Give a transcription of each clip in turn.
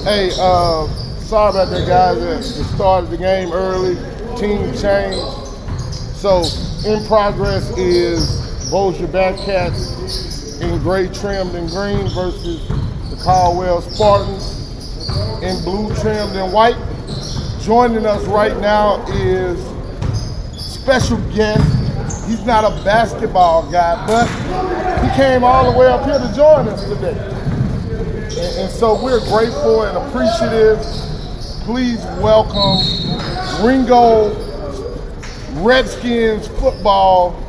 Hey, sorry about that, guys. It started the game early. Team changed. So, in progress is BOSSIER BEARKATS in gray trimmed and green versus the CALDWELL SPARTANS in blue trimmed and white. Joining us right now is special guest. He's not a basketball guy, but he came all the way up here to join us today. And so we're grateful and appreciative. Please welcome Ringo Redskins football,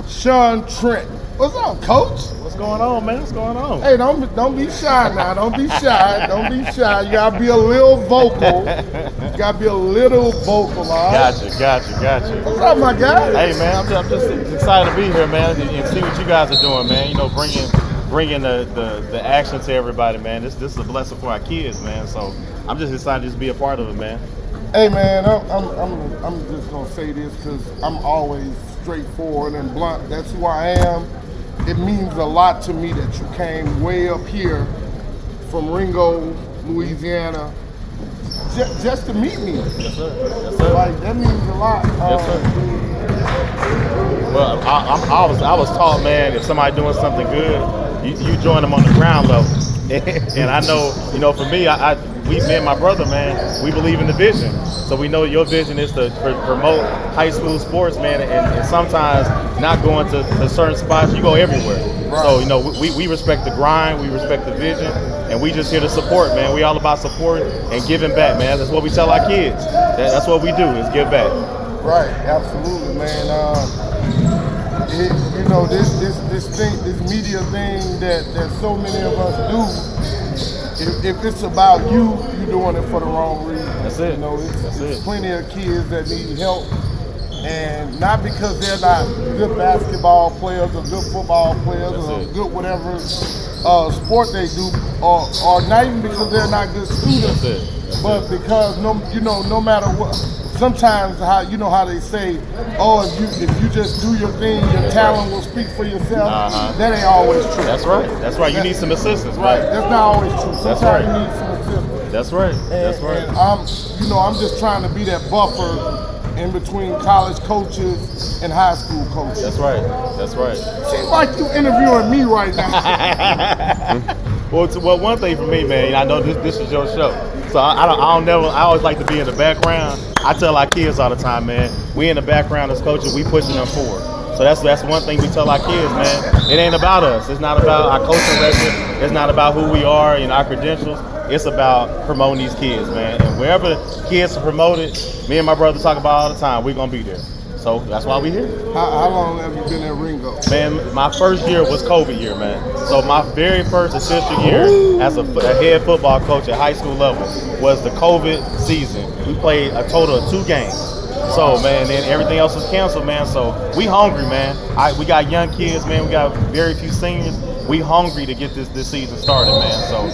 Sean Trent. What's up, Coach? What's going on, man? What's going on? Hey, don't be shy now. Don't be shy. Don't be shy. You gotta be a little vocal. You gotta be a little vocal, all right? Got you. What's up, my guy? Hey, man, I'm just excited to be here, man, and see what you guys are doing, man. You know, bringing the action to everybody, man. This is a blessing for our kids, man. So I'm just excited to just be a part of it, man. Hey, man, I'm just gonna say this because I'm always straightforward and blunt. That's who I am. It means a lot to me that you came way up here from Ringo, Louisiana, just to meet me. Yes, sir. Yes, sir. Like, that means a lot. Yes, sir. Well, I was taught, man, if somebody doing something good, you join them on the ground level. And I know, you know, for me, me and my brother, man, we believe in the vision. So we know your vision is to promote high school sports, man, and sometimes not going to certain spots, you go everywhere. Right. So, you know, we respect the grind, we respect the vision, and we just here to support, man. We all about support and giving back, man. That's what we tell our kids. That's what we do, is give back. Right, absolutely, man. You know, this media thing that so many of us do, if it's about you, you're doing it for the wrong reason. That's it. You know, it's plenty of kids that need help, and not because they're not good basketball players or good football players or good whatever sport they do, or not even because they're not good students, but because no matter what. Sometimes how they say, oh, if you just do your thing, your talent will speak for yourself. That ain't always true. That's right. You need some assistance, right? Man. That's not always true. Sometimes you need some assistance. That's right. And I'm just trying to be that buffer in between college coaches and high school coaches. That's right. Seems like you interviewing me right now. Well, one thing for me, man, I know this is your show, so I always like to be in the background. I tell our kids all the time, man, we in the background as coaches, we pushing them forward. So that's one thing we tell our kids, man. It ain't about us. It's not about our coaching record. It's not about who we are and our credentials. It's about promoting these kids, man. And wherever kids are promoted, me and my brother talk about all the time, we're gonna be there. So that's why we here. How long have you been at Ringo? Man, my first year was COVID year, man. So my very first official year as a head football coach at high school level was the COVID season. We played a total of 2 games. So, man, then everything else was canceled, man. So we hungry, man. We got young kids, man. We got very few seniors. We hungry to get this season started, man. So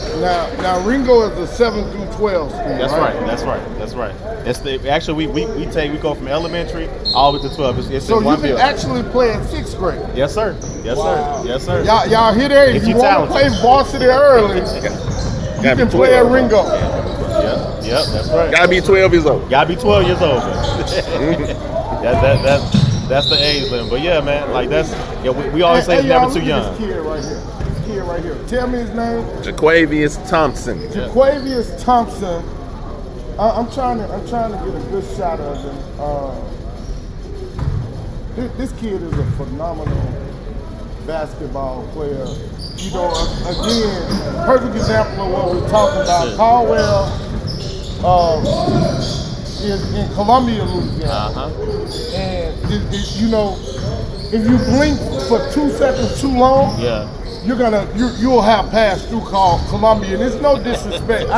now Ringo is the 7 through 12 school. That's right. It's actually we go from elementary all the way to 12. It's so in one you can actually play in 6th grade. Yes, sir. Y'all hear that? If you want to play varsity early, you can play at Ringo. Yep, that's right. Gotta be 12 years old. Gotta be 12 years old. That's the age limit. But yeah, man, like we always say never too young. This kid right here. Tell me his name. Jaquavius Thompson. Jaquavius Thompson. I'm trying to get a good shot of him. This kid is a phenomenal basketball player. You know, again, perfect example of what we're talking about. CALDWELL is in Columbia, Louisiana. And you know, if you blink for 2 seconds too long, you'll have passed through Columbia. And it's no disrespect.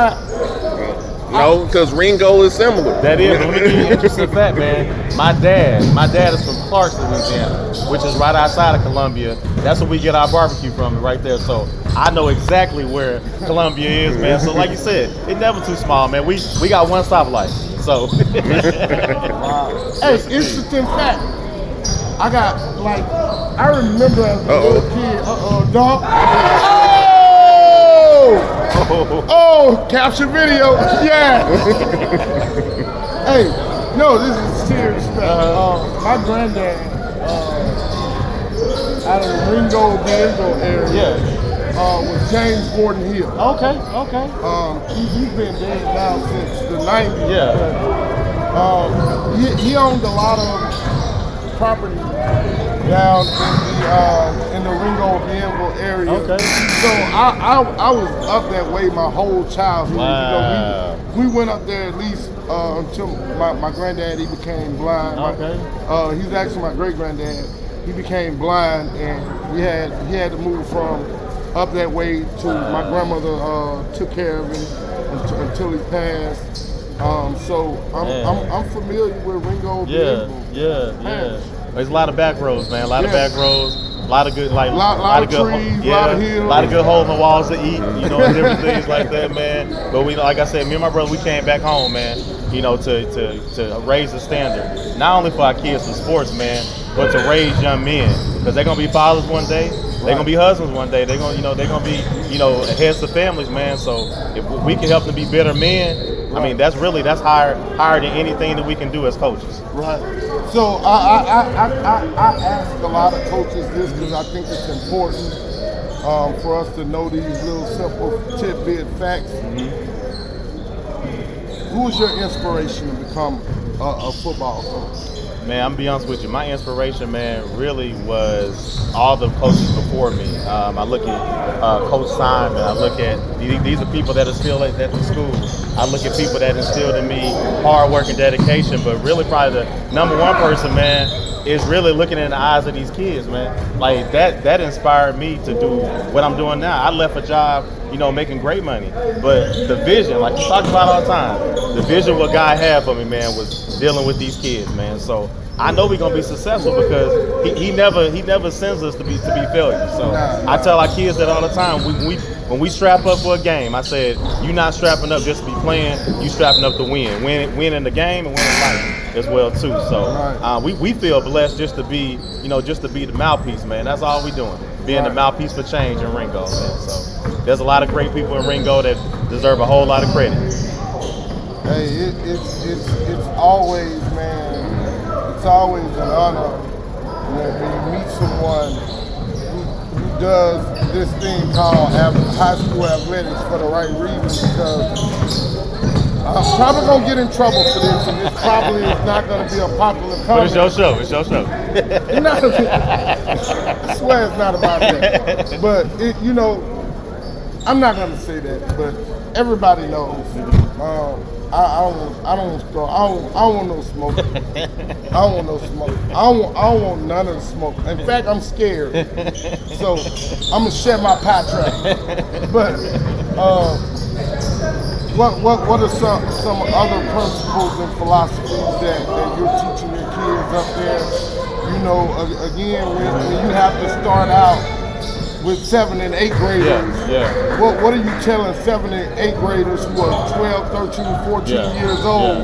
No, because Ringo is similar. That is. Let me give you an interesting fact, man. My dad is from Clarkston, Louisiana, which is right outside of Columbia. That's where we get our barbecue from, right there. So I know exactly where Columbia is, man. So like you said, it's never too small, man. We got one stoplight. So Hey, interesting fact. I remember as a little kid. Dog. Oh! Oh, capture video. Yeah. Hey, no, this is serious stuff. My granddad, out of the Ringo area, was James Gordon Hill. Okay. He's been dead now since the 90s. Yeah. He owned a lot of property down in the Ringo Bienville area. Okay. So I was up that way my whole childhood. Wow. You know, we went up there at least until my granddad, he became blind. Okay. He's actually my great granddad. He became blind, and he had to move from up that way to my grandmother took care of him until he passed. So I'm familiar with Ringo Bienville. Yeah. There's a lot of back roads, man. A lot of back roads. A lot of good, like, lot of good trees, lot of hills. A lot of good holes in the walls to eat, you know, and different things like that, man. But we, like I said, me and my brother, we came back home, man, you know, to raise the standard, not only for our kids for sports, man, but to raise young men, because they're gonna be fathers one day, they're gonna be husbands one day, they're gonna be, you know, heads of families, man. So if we can help them be better men, I mean, that's higher than anything that we can do as coaches. Right. So I ask a lot of coaches this because I think it's important for us to know these little simple tidbit facts. Who is your inspiration to become a football coach? Man, I'm gonna be honest with you. My inspiration, man, really was all the coaches before me. I look at Coach Simon. I look at these are people that are still at the school. I look at people that instilled in me hard work and dedication. But really, probably the number one person, man, is really looking in the eyes of these kids, man. Like that inspired me to do what I'm doing now. I left a job, you know, making great money, but the vision, like you talk about all the time, the vision what God had for me, man, was dealing with these kids, man. So I know we're gonna be successful because he never sends us to be failures. So I tell our kids that all the time. When we strap up for a game, I said, you're not strapping up just to be playing. You strapping up to win in the game and win in life as well too. So we feel blessed just to be the mouthpiece, man. That's all we doing, being the mouthpiece for change in Ringo, man. So there's a lot of great people in Ringo that deserve a whole lot of credit. Hey, it's always, man, it's always an honor when you meet someone who does this thing called high school athletics for the right reasons, because I'm probably going to get in trouble for this, and this probably is not going to be a popular comment. But it's your show. It's your show. I swear it's not about that. But, you know, I'm not going to say that, but everybody knows. I don't want no smoke. I don't want no smoke. I don't want none of the smoke. In fact, I'm scared. So I'm gonna shed my pie track. But what are some other principles and philosophies that you're teaching your kids up there? You know, again, when you have to start out with 7 and 8 graders. Yeah. What are you telling 7 and 8 graders who are 12, 13, 14 years old,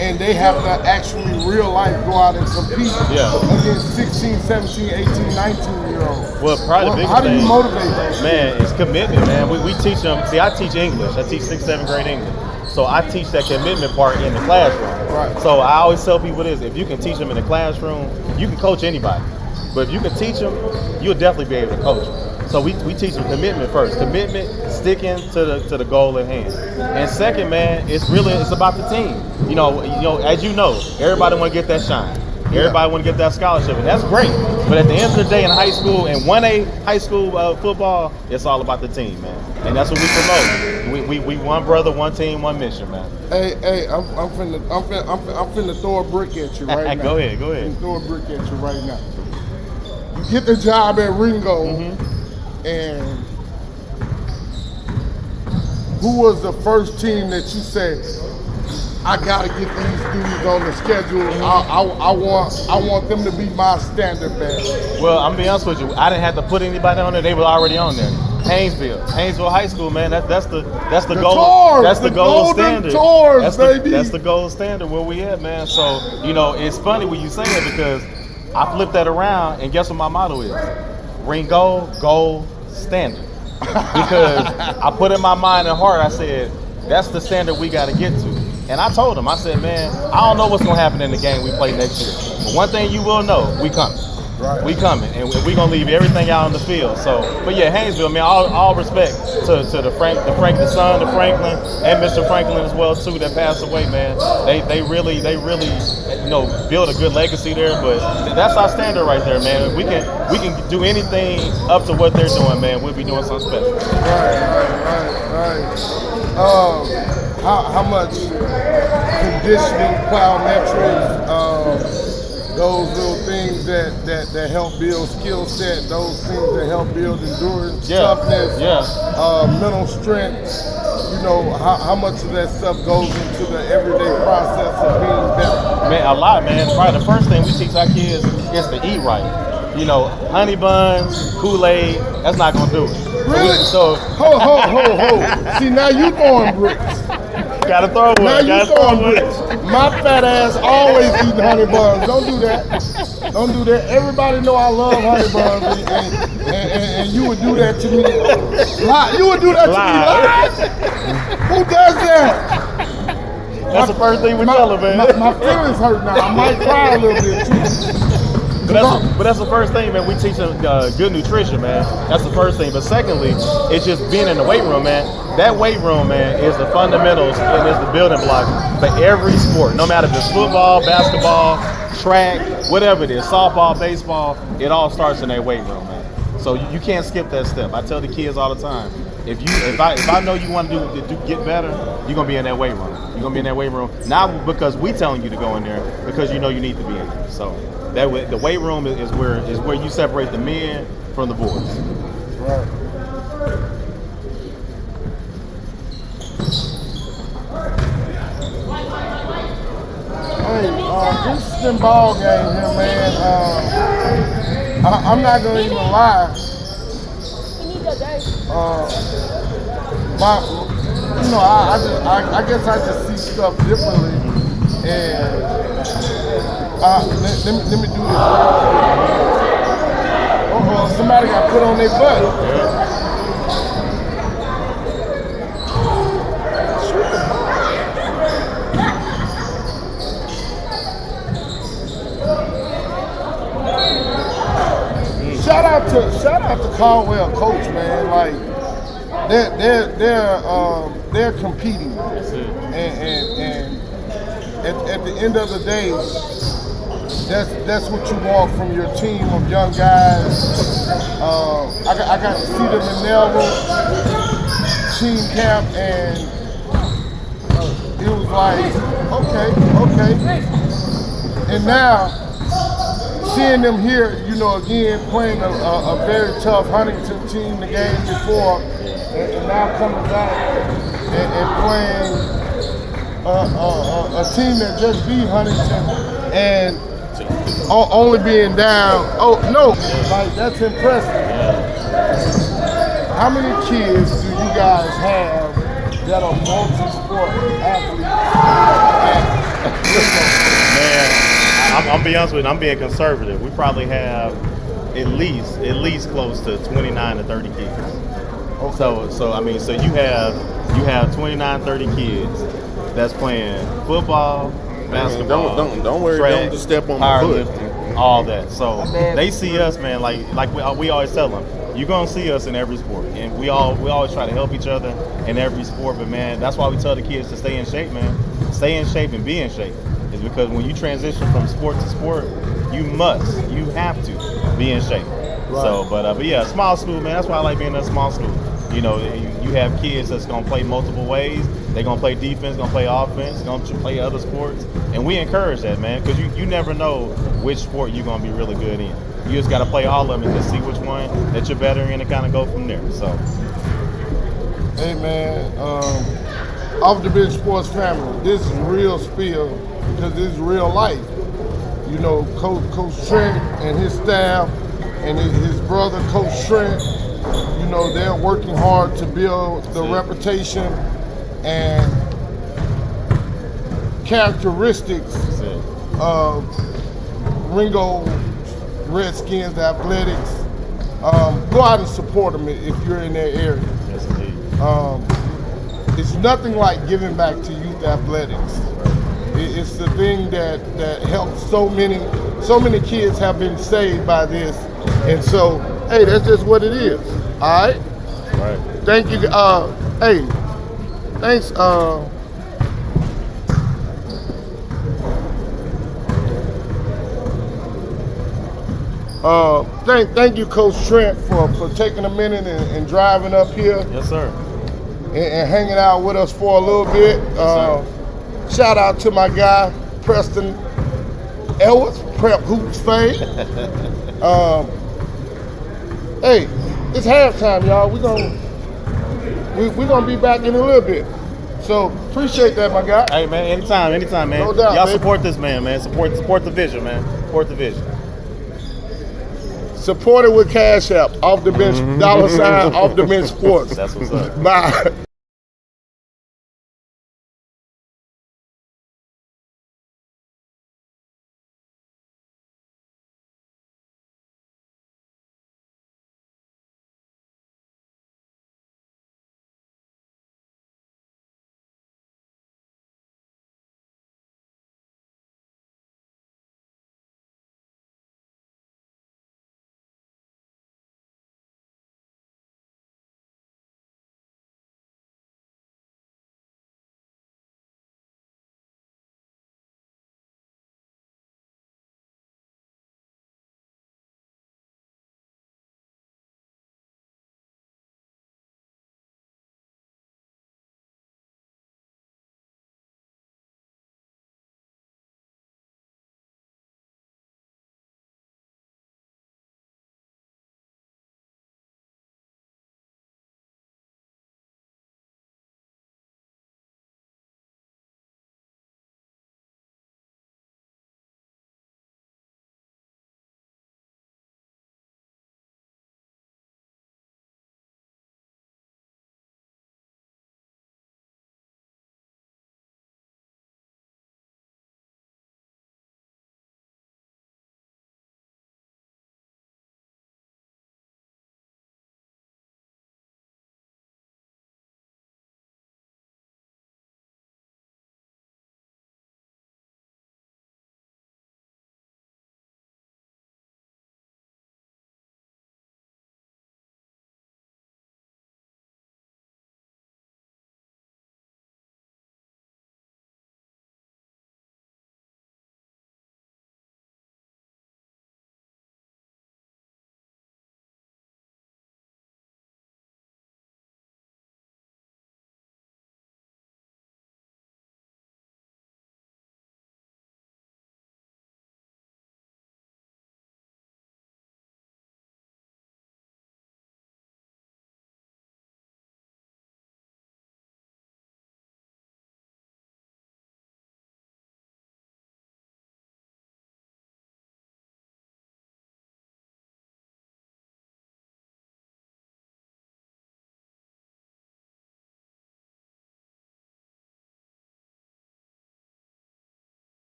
and they have to actually real life go out and compete against 16, 17, 18, 19-year-olds? Well, probably the biggest how do you thing, motivate them? Man, it's commitment, man. We teach them. See, I teach English. I teach 6th, 7th grade English. So I teach that commitment part in the classroom. Right. So I always tell people this: if you can teach them in the classroom, you can coach anybody. But if you can teach them, you'll definitely be able to coach them. So we teach them commitment first. Commitment, sticking to the goal at hand. And second, man, it's about the team. You know, as you know, everybody want to get that shine. Everybody want to get that scholarship, and that's great. But at the end of the day, in high school and 1A high school football, it's all about the team, man. And that's what we promote. We one brother, one team, one mission, man. Hey, I'm finna throw a brick at you right now. Go ahead. I'm finna throw a brick at you right now. You get the job at Ringo. And who was the first team that you said, I gotta get these dudes on the schedule? I want them to be my standard bearer. Well, I'm gonna be honest with you. I didn't have to put anybody on there; they were already on there. Haynesville High School, man. That's the goal. Tours, that's the gold standard. Tours, baby. That's the gold standard where we at, man. So it's funny when you say that because I flipped that around, and guess what my motto is? Ringo Gold Standard. because I put in my mind and heart, I said, that's the standard we got to get to. And I told him, I said, man, I don't know what's going to happen in the game we play next year. But one thing you will know, we coming. Right. We coming, and we gonna leave everything out on the field. So, but yeah, Haynesville, man, all respect to the Franklin son, the Franklin, and Mr. Franklin as well too, that passed away, man. They really, you know, build a good legacy there. But that's our standard right there, man. We can do anything up to what they're doing, man. We'll be doing something special. Right. How much conditioning, plyometrics, those little things that help build skill set, those things that help build endurance, toughness, mental strength. You know, how much of that stuff goes into the everyday process of being better? Man, a lot, man. Probably the first thing we teach our kids is to eat right. You know, honey buns, Kool-Aid, that's not gonna do it. Really? So Ho. See, now you throwing bricks. Gotta throw one. Now you throwing bricks. My fat ass always eating honey buns. Don't do that. Don't do that. Everybody know I love honey buns, and you would do that to me. Lie. You would do that to me. Lie. Who does that? That's the first thing we tell them, man. My feelings hurt now. I might cry a little bit too. But that's the first thing, man. We teach them good nutrition, man. That's the first thing. But secondly, it's just being in the weight room, man. That weight room, man, is the fundamentals and is the building block for every sport. No matter if it's football, basketball, track, whatever it is, softball, baseball, it all starts in that weight room, man. So you can't skip that step. I tell the kids all the time, if I know you want to get better, you're gonna be in that weight room. You're gonna be in that weight room, not because we telling you to go in there, because you know you need to be in there. So that way, the weight room is where you separate the men from the boys. Right. Hey, this is the ball game here, man. I'm not gonna even lie. I guess I just see stuff differently, and let me do this. Somebody got put on their butt. Shout out to Caldwell coach, man. Like they're competing, and at the end of the day, that's what you want from your team of young guys. I got to see them in Melville team camp, and it was like okay, and now seeing them here, you know, again playing a very tough Huntington team the game before, and now coming back and playing a team that just beat Huntington and only being down. Oh no, like that's impressive. How many kids do you guys have that are multi-sport athletes? Man, I'm be honest with you, I'm being conservative. We probably have at least close to 29 to 30 kids. Okay. So I mean, so you have 29, 30 kids that's playing football, basketball, don't worry, track, don't just step on my foot. All that. So they see us, man, like we always tell them, you're gonna see us in every sport, and we always try to help each other in every sport. But man, that's why we tell the kids to stay in shape, man. Stay in shape and be in shape. Is because when you transition from sport to sport, you have to be in shape. Right. So, but yeah, small school, man. That's why I like being in a small school. You know, you have kids that's gonna play multiple ways. They're gonna play defense, gonna play offense, gonna play other sports, and we encourage that, man, because you never know which sport you're gonna be really good in. You just gotta play all of them and just see which one that you're better in, and kind of go from there. So, hey, man, off the bench sports family, this is real spiel because this is real life. You know, Coach Trent and his staff and his brother, Coach Trent, you know, they're working hard to build the reputation and characteristics of Ringo Redskins athletics Go out and support them if you're in that area. Yes, indeed. It's nothing like giving back to youth athletics. It's the thing that helps so many kids have been saved by this. And so, hey, that's just what it is. All right? Right. Thank you. Hey, thanks. Thank you, Coach Trent, for taking a minute and driving up here Yes, sir. and hanging out with us for a little bit. Shout out to my guy, Preston Edwards, Prep Hoops fame. Hey, it's halftime, y'all. We're gonna be back in a little bit. So appreciate that, my guy. Hey, man, anytime, man. No doubt, Y'all baby. support this man. Support the vision, man. Support the vision. Support it with Cash App, off the bench, $, off the bench sports. That's what's up. Bye.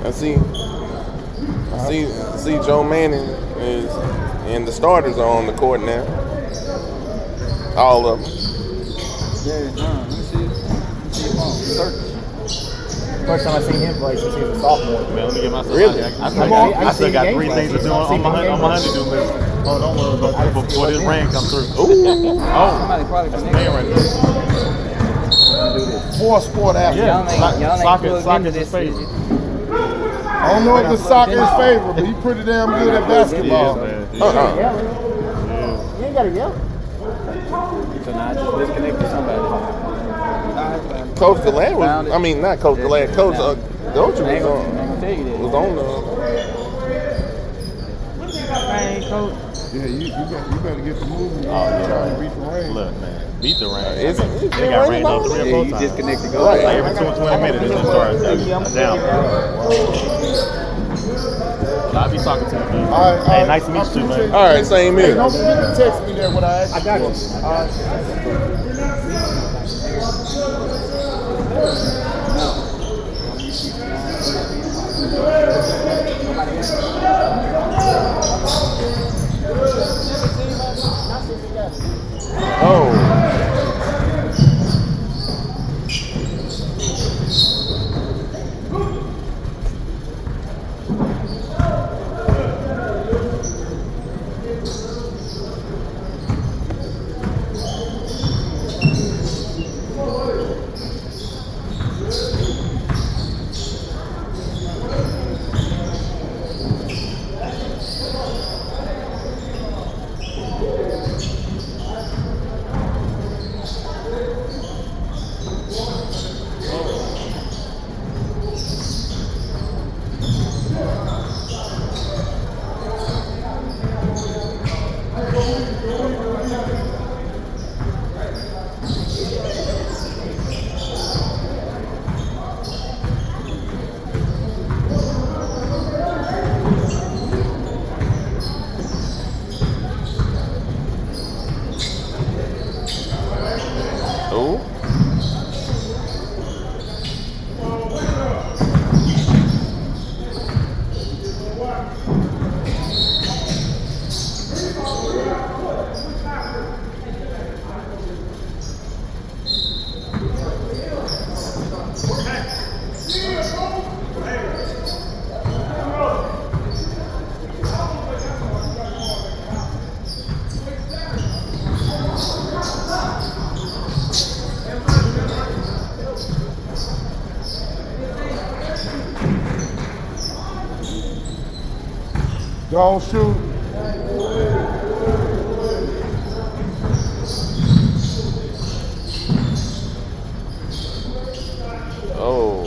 I see Joe Manning is, and the starters are on the court now. All of them. Yeah, let me see him on. First time I seen him play since he was a sophomore. Man, let me get myself Really? out here. I I still got seen 3 games things to last do season. on my honeydew list. Hold on, before this rain comes through. Ooh. Somebody probably That's the connected. man right there. Do this. For sport athlete. Yeah, Y'all ain't soccer plugged is into his this favorite. shit. I don't know if the soccer is favorite, but he's pretty damn good at basketball. Yeah, man. You ain't gotta yell. So now I just disconnected somebody. Coach Galad was, I mean, not Coach Galad, Coach Dolce I ain't was gonna tell you that. on Man, coach. Yeah, you better get the movie. Oh, yeah. Trying to beat the rain. Look, man, beat the rain. Is it- They got rained on 3 or 4 Yeah, you times. disconnected. Go Right. Like ahead. every 20 minutes, it just starts down. I'll be talking to you, man. All right, Hey, nice to meet you, too, man. appreciate All right, same Hey, here. don't forget to text me that when I ask I got you. Oh. Oh. Don't shoot. Oh.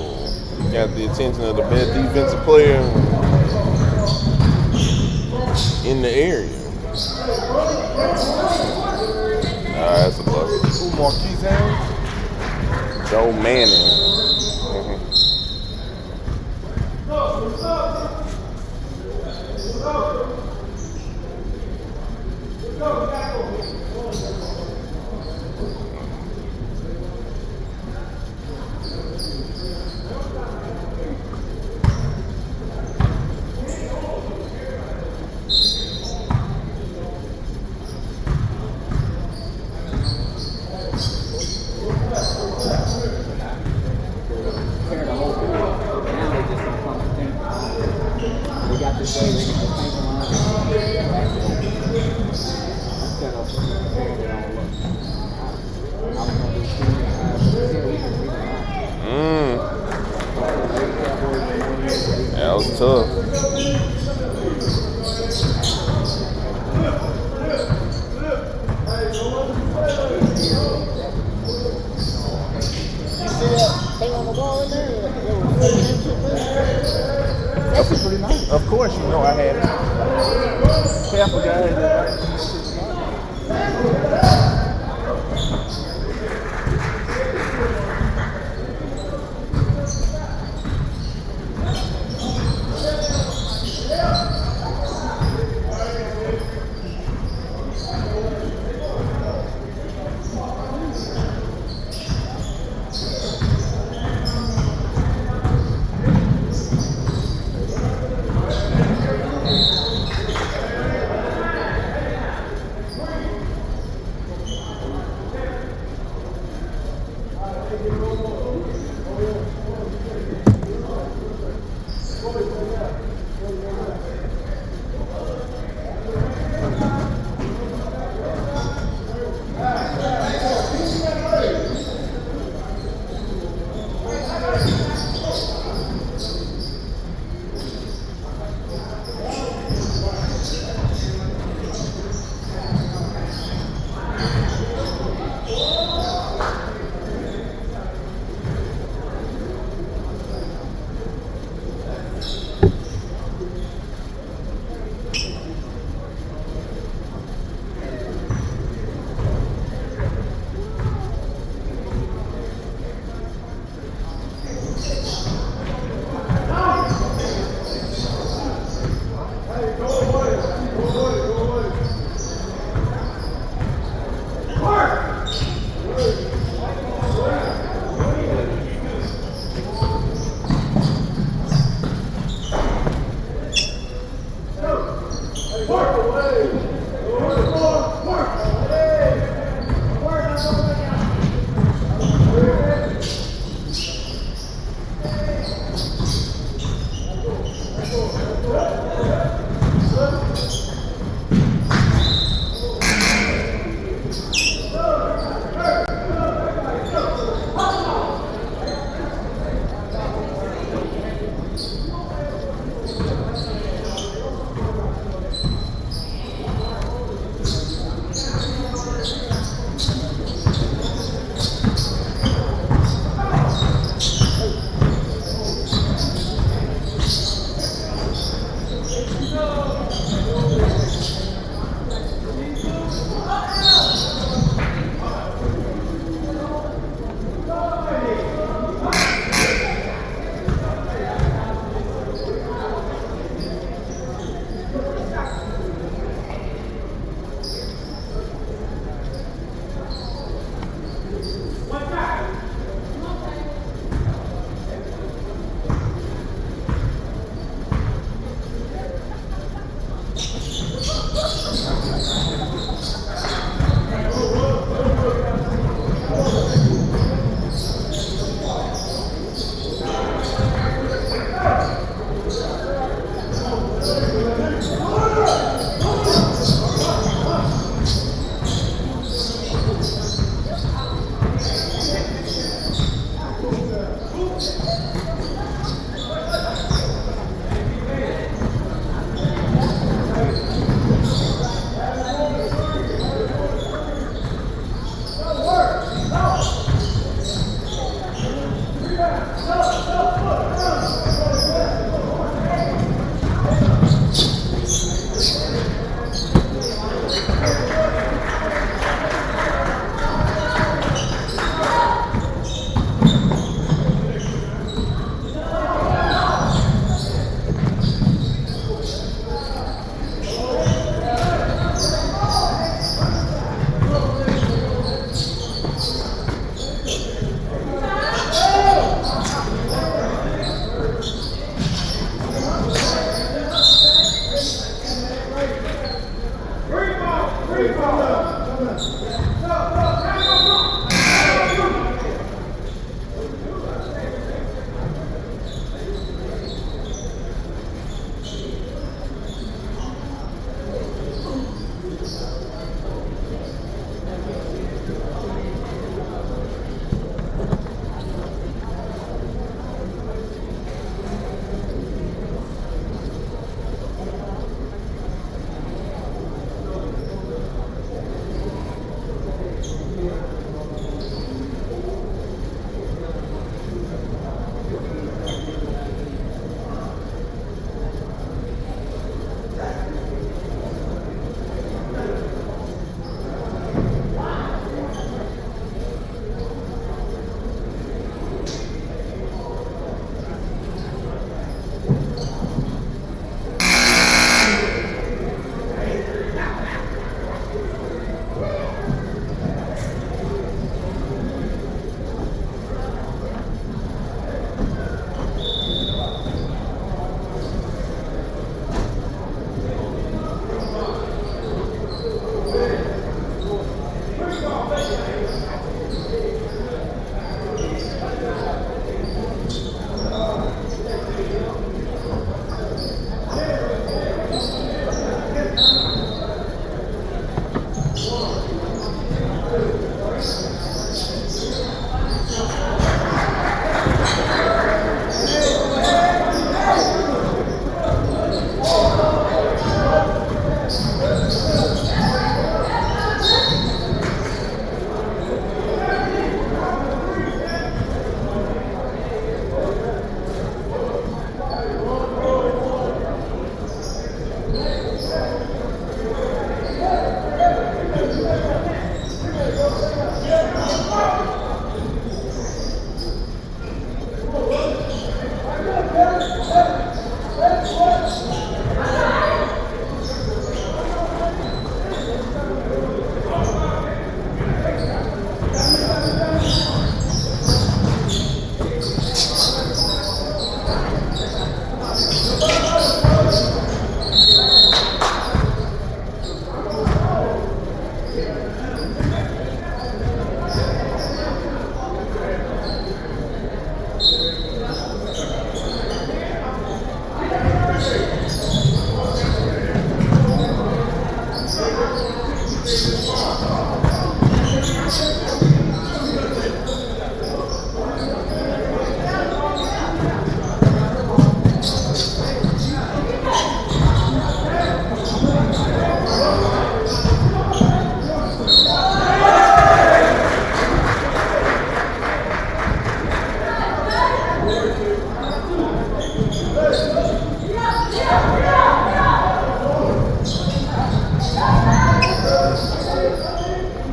Got the attention of the best defensive player in the area. That's a bucket. Who, Marquise Haynes? Joe Manning. Tear the whole field. Now they just don't come to think. They got this way, they got the paint line. Instead of tearing it all up. I was gonna do 2 we can read it. That was tough. That's pretty nice. Of course, you know I had it. Half a guy.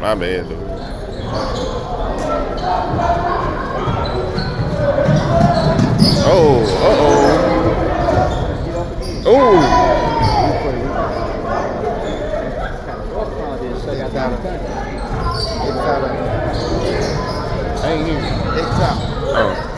My bad, dude. Oh, oh. I ain't here. It's out. Oh.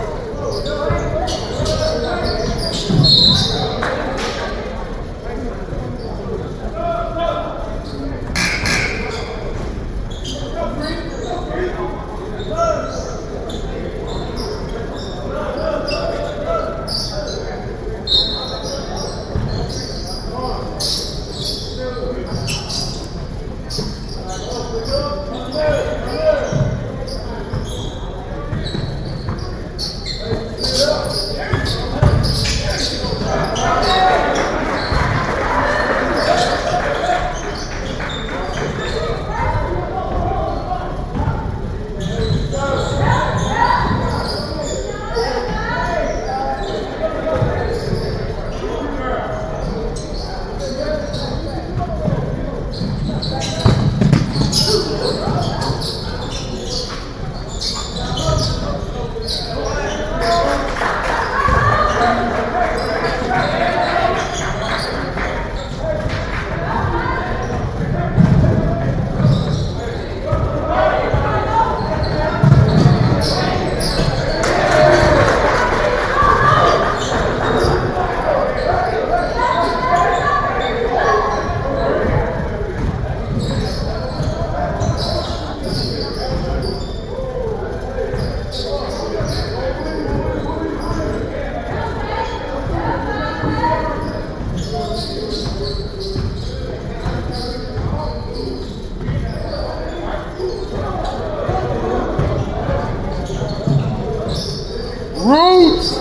Roots!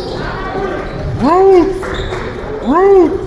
Roots! Roots!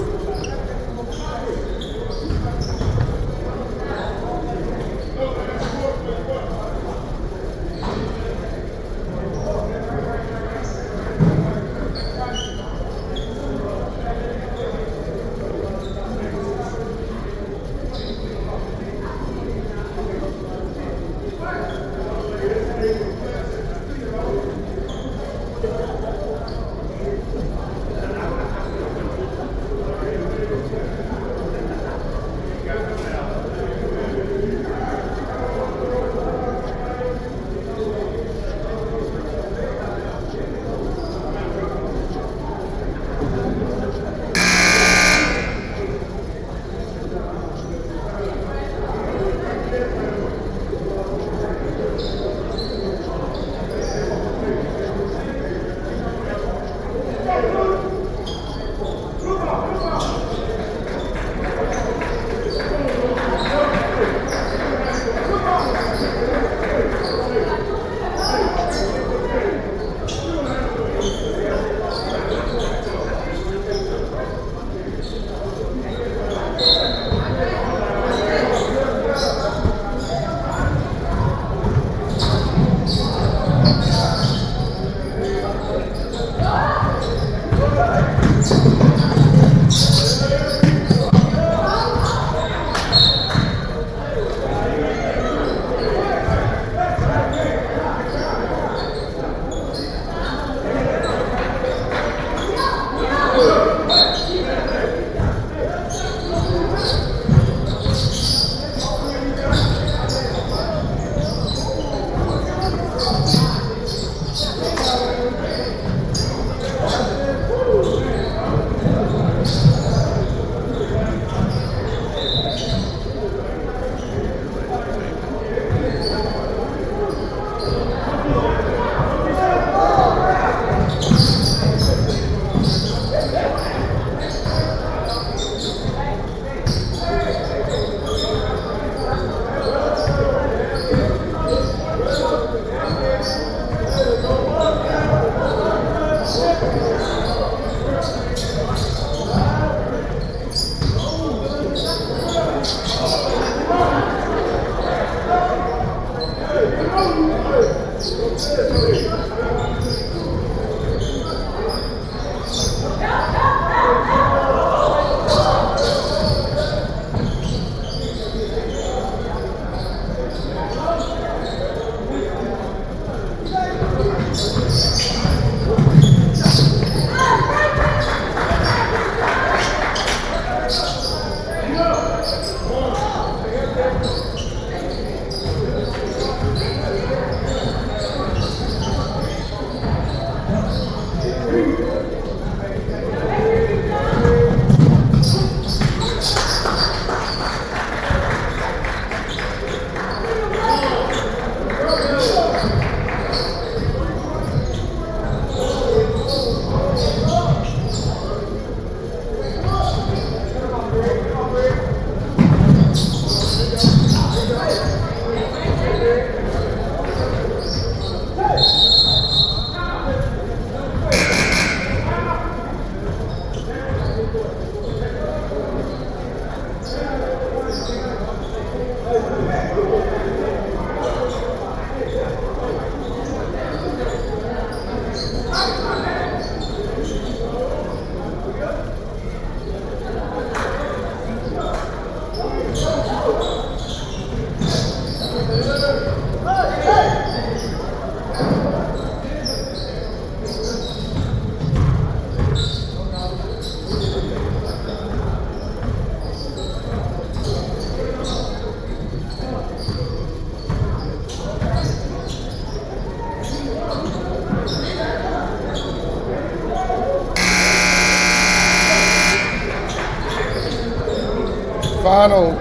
Final,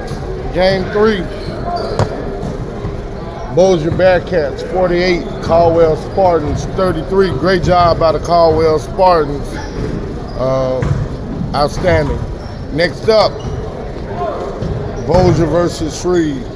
game 3. BOSSIER BEARKATS 48, CALDWELL Spartans 33. Great job by the CALDWELL Spartans. Outstanding. Next up, BOSSIER versus Shreve.